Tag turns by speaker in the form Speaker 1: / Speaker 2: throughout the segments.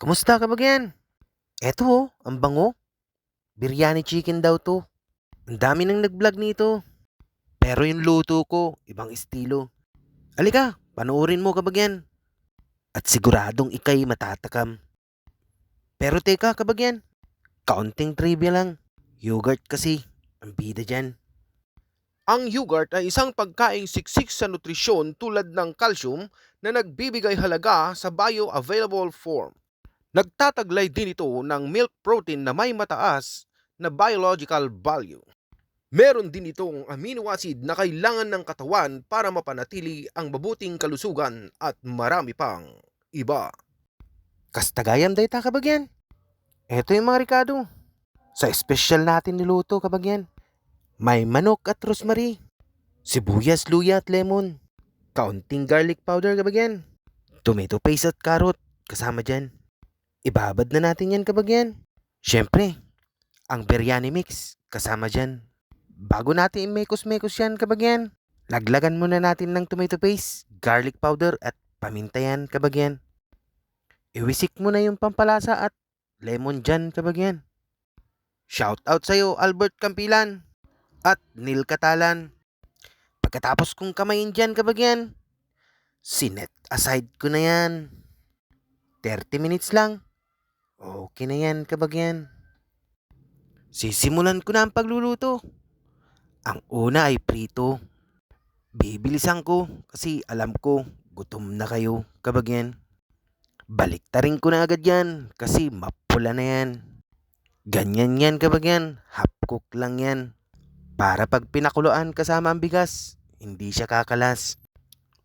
Speaker 1: Kumusta kabagyan? Eto oh, ang bango. Biryani chicken daw to. Ang dami nang nag-vlog nito. Pero yung luto ko, ibang estilo. Alika, panoorin mo kabagyan. At siguradong ikay matatakam. Pero teka kabagyan, kaunting trivia lang. Yogurt kasi, ang bida dyan.
Speaker 2: Ang yogurt ay isang pagkaing siksik sa nutrisyon tulad ng calcium na nagbibigay halaga sa bioavailable form. Nagtataglay din ito ng milk protein na may mataas na biological value. Meron din itong amino acid na kailangan ng katawan para mapanatili ang mabuting kalusugan at marami pang iba.
Speaker 1: Kastagayam day ta kabagyan. Eto yung mga rikado. Sa espesyal natin niluto kabagyan. May manok at rosemary. Sibuyas, luya at lemon. Kaunting garlic powder kabagyan. Tomato paste at carrot kasama dyan. Ibabad na natin yan kabagyan. Siyempre, ang biryani mix kasama dyan. Bago natin imekos-mekos yan kabagyan, laglagan muna natin ng tomato paste, garlic powder at paminta yan kabagyan. Iwisik mo na yung pampalasa at lemon dyan kabagyan. Shout out sa'yo Albert Campilan at Neil Catalan. Pagkatapos kong kamayin dyan kabagyan, sinet aside ko na yan. 30 minutes lang. Okay na yan kabagyan. Sisimulan ko na ang pagluluto. Ang una ay prito. Bibilisan ko kasi alam ko gutom na kayo kabagyan. Baliktarin ko na agad yan kasi mapula na yan. Ganyan yan kabagyan, half cook lang yan. Para pag pinakuluan kasama ang bigas, hindi siya kakalas.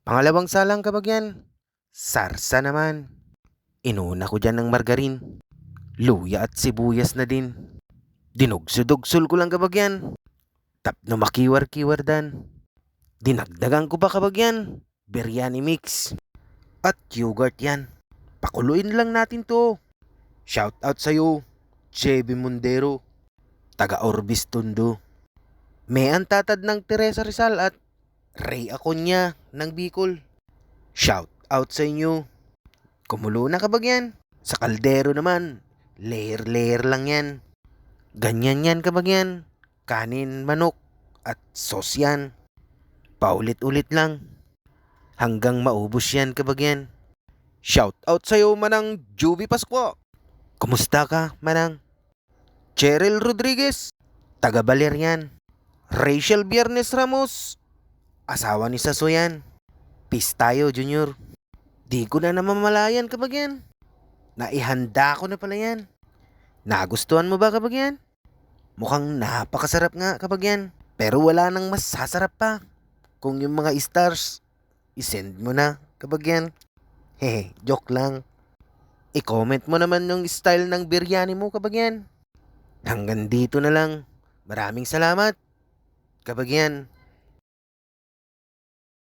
Speaker 1: Pangalawang salang kabagyan, sarsa naman. Inuna ko dyan ng margarin, luya at sibuyas na din. Dinugso-dugsol ko lang kabagyan. Tapno makiwar-kiwar dan. Dinagdagan ko pa kabagyan, biryani mix. At yogurt yan. Pakuluin lang natin to. Shout out sa'yo, JB Mondero, taga Orbis Tondo. May antatad ng Teresa Rizal at Ray Aconya ng Bicol. Shout out sa inyo. Kumulo na kabagyan. Sa kaldero naman, layer-layer lang yan. Ganyan yan kabagyan. Kanin, manok, at sauce yan. Paulit-ulit lang. Hanggang maubos yan kabagyan. Shout out sa'yo Manang Juby Pasqua. Kumusta ka Manang? Cheryl Rodriguez, taga Baler yan. Rachel Biernes Ramos, asawa ni Saso yan. Peace tayo Junior. Di ko na namamalayan kabagyan. Naihanda ko na pala yan. Nagustuhan mo ba kabagyan? Mukhang napakasarap nga kabagyan. Pero wala nang mas sasarap pa. Kung yung mga stars, isend mo na kabagyan. Hehe, joke lang. I-comment mo naman yung style ng biryani mo kabagyan. Hanggang dito na lang. Maraming salamat kabagyan.